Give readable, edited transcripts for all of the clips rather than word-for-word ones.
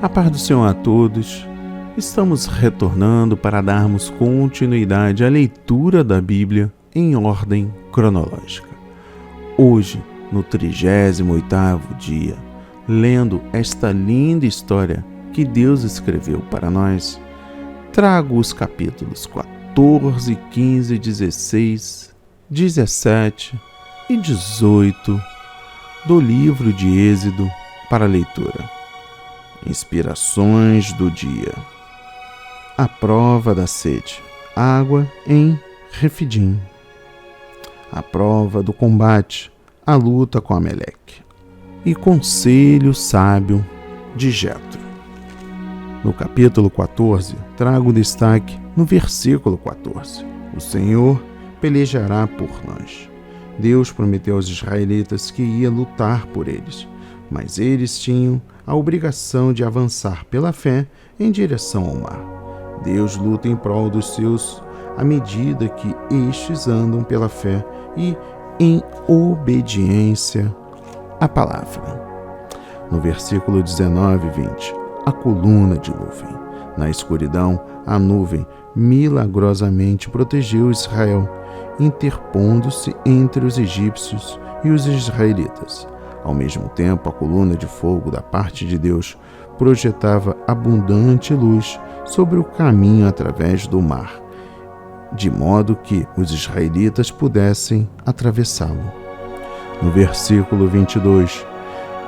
A paz do Senhor a todos. Estamos retornando para darmos continuidade à leitura da Bíblia em ordem cronológica. Hoje, no 38º dia, lendo esta linda história que Deus escreveu para nós, trago os capítulos 14, 15, 16, 17 e 18 do livro de Êxodo para leitura. Inspirações do dia. A prova da sede. Água em Refidim. A prova do combate. A luta com Ameleque. E conselho sábio de Jetro. No capítulo 14, trago destaque no versículo 14. O Senhor pelejará por nós. Deus prometeu aos israelitas que ia lutar por eles, mas eles tinham a obrigação de avançar pela fé em direção ao mar. Deus luta em prol dos seus à medida que estes andam pela fé e em obediência à palavra. No versículo 19 e 20, a coluna de nuvem. Na escuridão, a nuvem milagrosamente protegeu Israel, interpondo-se entre os egípcios e os israelitas. Ao mesmo tempo, a coluna de fogo da parte de Deus projetava abundante luz sobre o caminho através do mar, de modo que os israelitas pudessem atravessá-lo. No versículo 22,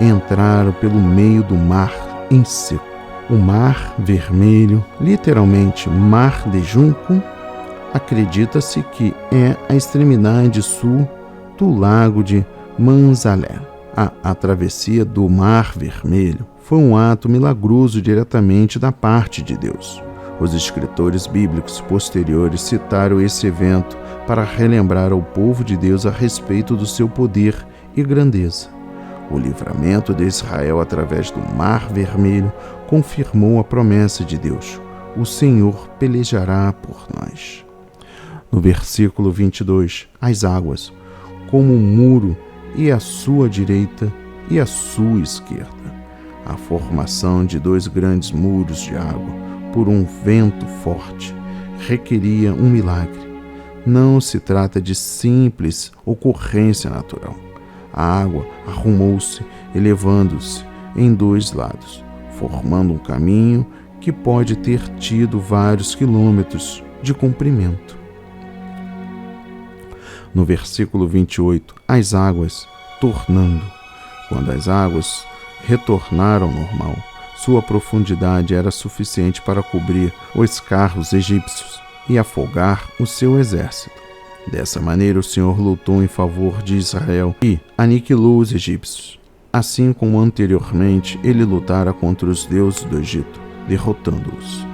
entraram pelo meio do mar em seco. O mar vermelho, literalmente mar de junco, acredita-se que é a extremidade sul do lago de Manzalé. A travessia do Mar Vermelho foi um ato milagroso diretamente da parte de Deus. Os escritores bíblicos posteriores citaram esse evento para relembrar ao povo de Deus a respeito do seu poder e grandeza. O livramento de Israel através do Mar Vermelho confirmou a promessa de Deus: o Senhor pelejará por nós. No versículo 22, as águas, como um muro, e à sua direita e à sua esquerda. A formação de dois grandes muros de água por um vento forte requeria um milagre. Não se trata de simples ocorrência natural. A água arrumou-se, elevando-se em dois lados, formando um caminho que pode ter tido vários quilômetros de comprimento. No versículo 28, as águas tornando. Quando as águas retornaram ao normal, sua profundidade era suficiente para cobrir os carros egípcios e afogar o seu exército. Dessa maneira, o Senhor lutou em favor de Israel e aniquilou os egípcios, assim como anteriormente ele lutara contra os deuses do Egito, derrotando-os.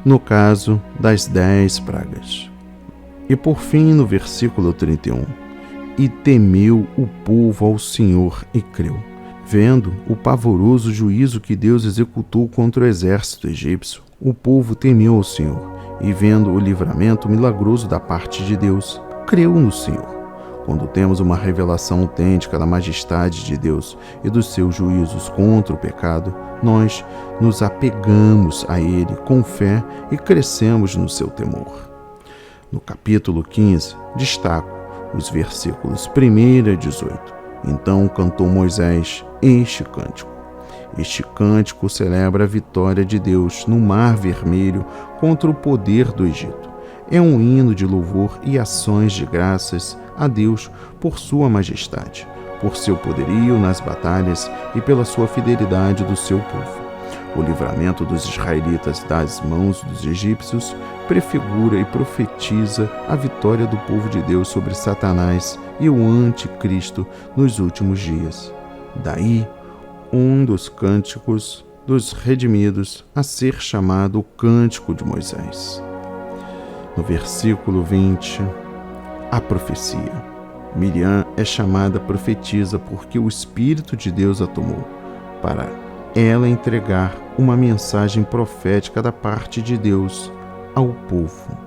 No caso das 10 pragas. E por fim, no versículo 31, e temeu o povo ao Senhor e creu, vendo o pavoroso juízo que Deus executou contra o exército egípcio. O povo temeu ao Senhor, e vendo o livramento milagroso da parte de Deus, creu no Senhor. Quando temos uma revelação autêntica da majestade de Deus e dos seus juízos contra o pecado, nós nos apegamos a Ele com fé e crescemos no seu temor. No capítulo 15, destaco os versículos 1 a 18. Então cantou Moisés este cântico. Este cântico celebra a vitória de Deus no Mar Vermelho contra o poder do Egito. É um hino de louvor e ações de graças a Deus por sua majestade, por seu poderio nas batalhas e pela sua fidelidade do seu povo. O livramento dos israelitas das mãos dos egípcios prefigura e profetiza a vitória do povo de Deus sobre Satanás e o anticristo nos últimos dias. Daí, um dos cânticos dos redimidos a ser chamado o Cântico de Moisés. No versículo 20, a profecia. Miriam é chamada profetisa porque o Espírito de Deus a tomou para ela entregar uma mensagem profética da parte de Deus ao povo.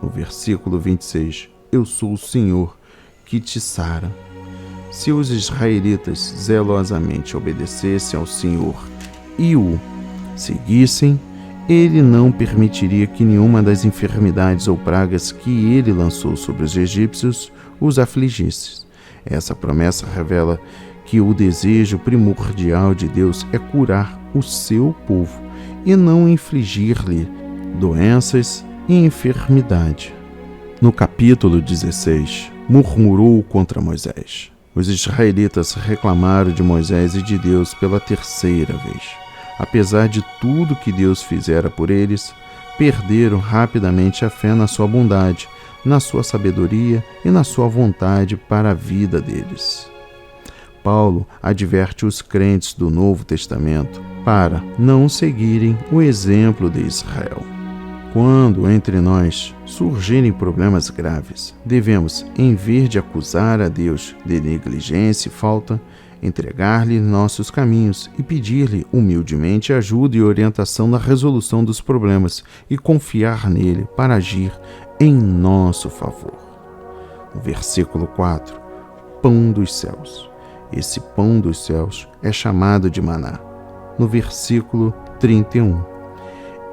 No versículo 26, eu sou o Senhor que te sara. Se os israelitas zelosamente obedecessem ao Senhor e o seguissem, ele não permitiria que nenhuma das enfermidades ou pragas que ele lançou sobre os egípcios os afligisse. Essa promessa revela que o desejo primordial de Deus é curar o seu povo e não infligir-lhe doenças e enfermidade. No capítulo 16, murmurou contra Moisés. Os israelitas reclamaram de Moisés e de Deus pela terceira vez. Apesar de tudo que Deus fizera por eles, perderam rapidamente a fé na sua bondade, na sua sabedoria e na sua vontade para a vida deles. Paulo adverte os crentes do Novo Testamento para não seguirem o exemplo de Israel. Quando entre nós surgirem problemas graves, devemos, em vez de acusar a Deus de negligência e falta, entregar-lhe nossos caminhos e pedir-lhe humildemente ajuda e orientação na resolução dos problemas e confiar nele para agir em nosso favor. No versículo 4, pão dos céus. Esse pão dos céus é chamado de maná. No versículo 31,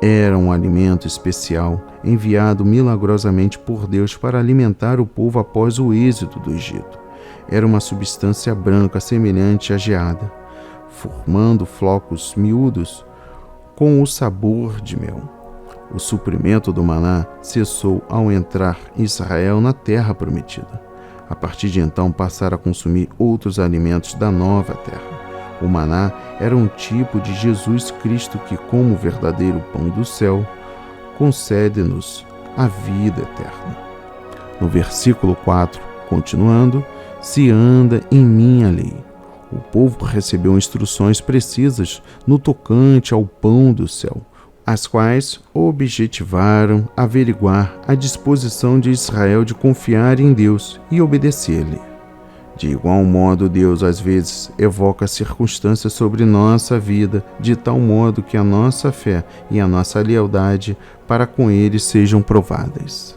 era um alimento especial enviado milagrosamente por Deus para alimentar o povo após o êxodo do Egito. Era uma substância branca semelhante à geada, formando flocos miúdos com o sabor de mel. O suprimento do maná cessou ao entrar Israel na terra prometida. A partir de então passaram a consumir outros alimentos da nova terra. O maná era um tipo de Jesus Cristo que, como verdadeiro pão do céu, concede-nos a vida eterna. No versículo 4, continuando, se anda em minha lei. O povo recebeu instruções precisas no tocante ao pão do céu, as quais objetivaram averiguar a disposição de Israel de confiar em Deus e obedecer-lhe. De igual modo, Deus às vezes evoca circunstâncias sobre nossa vida, de tal modo que a nossa fé e a nossa lealdade para com Ele sejam provadas.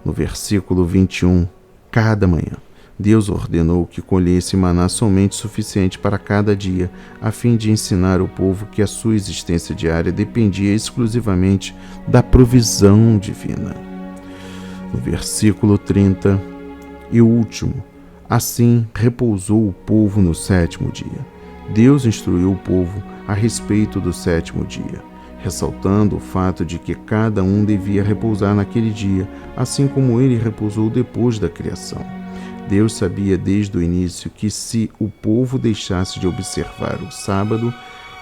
No versículo 21, cada manhã, Deus ordenou que colhesse maná somente suficiente para cada dia, a fim de ensinar o povo que a sua existência diária dependia exclusivamente da provisão divina. No versículo 30 e último, assim repousou o povo no sétimo dia. Deus instruiu o povo a respeito do sétimo dia, ressaltando o fato de que cada um devia repousar naquele dia, assim como ele repousou depois da criação. Deus sabia desde o início que se o povo deixasse de observar o sábado,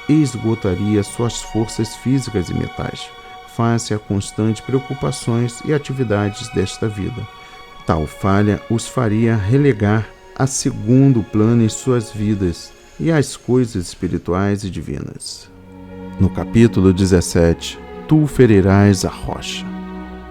esgotaria suas forças físicas e mentais, face a constantes preocupações e atividades desta vida. Tal falha os faria relegar a segundo plano em suas vidas e as coisas espirituais e divinas. No capítulo 17, tu ferirás a rocha.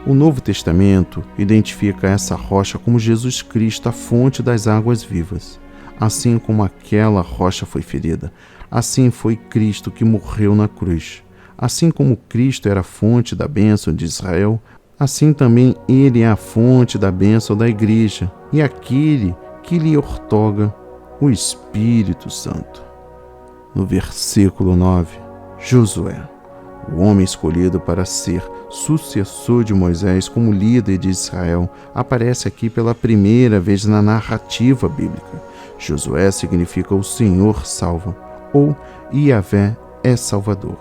O Novo Testamento identifica essa rocha como Jesus Cristo, a fonte das águas vivas. Assim como aquela rocha foi ferida, assim foi Cristo que morreu na cruz. Assim como Cristo era a fonte da bênção de Israel, assim também ele é a fonte da bênção da igreja e aquele que lhe outorga o Espírito Santo. No versículo 9, Josué, o homem escolhido para ser sucessor de Moisés como líder de Israel, aparece aqui pela primeira vez na narrativa bíblica. Josué significa o Senhor salva, ou Yahvé é Salvador.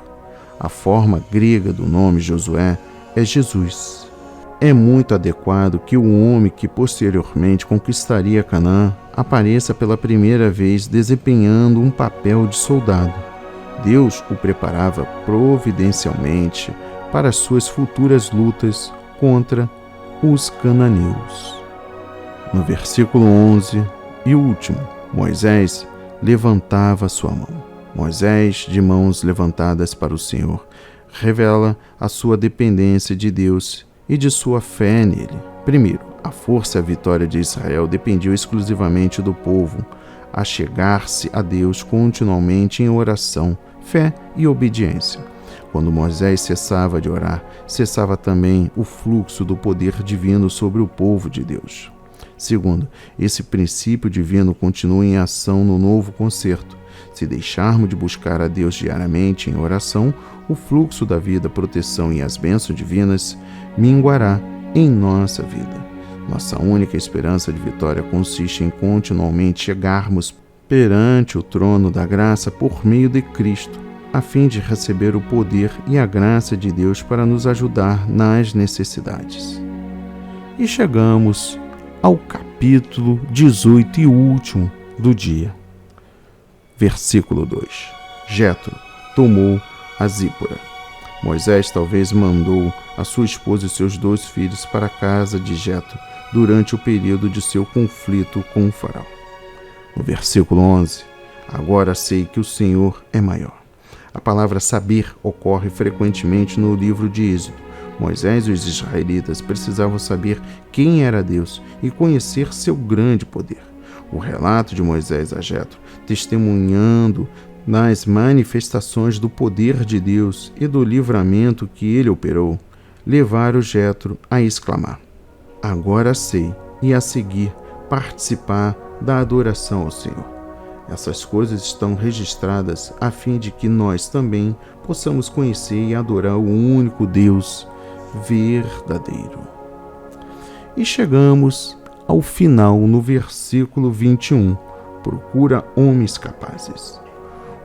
A forma grega do nome Josué é Jesus. É muito adequado que o homem que posteriormente conquistaria Canaã apareça pela primeira vez desempenhando um papel de soldado. Deus o preparava providencialmente para as suas futuras lutas contra os cananeus. No versículo 11 e último, Moisés levantava sua mão. Moisés, de mãos levantadas para o Senhor, revela a sua dependência de Deus e de sua fé nele. Primeiro, a força e a vitória de Israel dependiam exclusivamente do povo a chegar-se a Deus continuamente em oração, fé e obediência. Quando Moisés cessava de orar, cessava também o fluxo do poder divino sobre o povo de Deus. Segundo, esse princípio divino continua em ação no novo concerto. Se deixarmos de buscar a Deus diariamente em oração, o fluxo da vida, a proteção e as bênçãos divinas minguará em nossa vida. Nossa única esperança de vitória consiste em continuamente chegarmos perante o trono da graça por meio de Cristo, a fim de receber o poder e a graça de Deus para nos ajudar nas necessidades. E chegamos ao capítulo 18 e último do dia. Versículo 2. Jetro tomou a Zípora. Moisés talvez mandou a sua esposa e seus 2 filhos para a casa de Jetro durante o período de seu conflito com o faraó. No versículo 11. Agora sei que o Senhor é maior. A palavra saber ocorre frequentemente no livro de Êxodo. Moisés e os israelitas precisavam saber quem era Deus e conhecer seu grande poder. O relato de Moisés a Jetro, testemunhando nas manifestações do poder de Deus e do livramento que ele operou, levaram Jetro a exclamar: agora sei, e a seguir participar da adoração ao Senhor. Essas coisas estão registradas a fim de que nós também possamos conhecer e adorar o único Deus verdadeiro. E chegamos ao final no versículo 21. Procura homens capazes.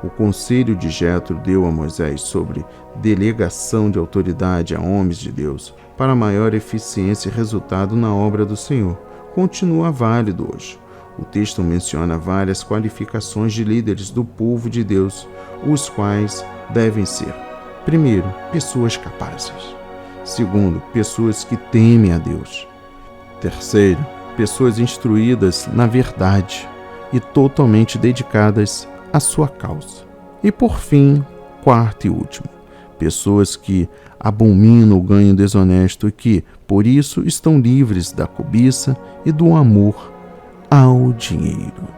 O conselho de Jetro deu a Moisés sobre delegação de autoridade a homens de Deus para maior eficiência e resultado na obra do Senhor continua válido hoje. O texto menciona várias qualificações de líderes do povo de Deus, os quais devem ser: primeiro, pessoas capazes; segundo, pessoas que temem a Deus; terceiro, pessoas instruídas na verdade e totalmente dedicadas à sua causa; e por fim, quarto e último, pessoas que abominam o ganho desonesto e que, por isso, estão livres da cobiça e do amor ao dinheiro.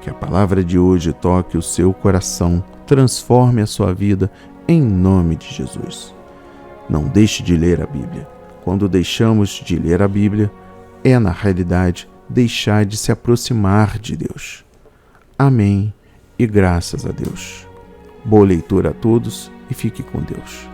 Que a palavra de hoje toque o seu coração, transforme a sua vida em nome de Jesus. Não deixe de ler a Bíblia. Quando deixamos de ler a Bíblia, é na realidade deixar de se aproximar de Deus. Amém e graças a Deus. Boa leitura a todos e fique com Deus.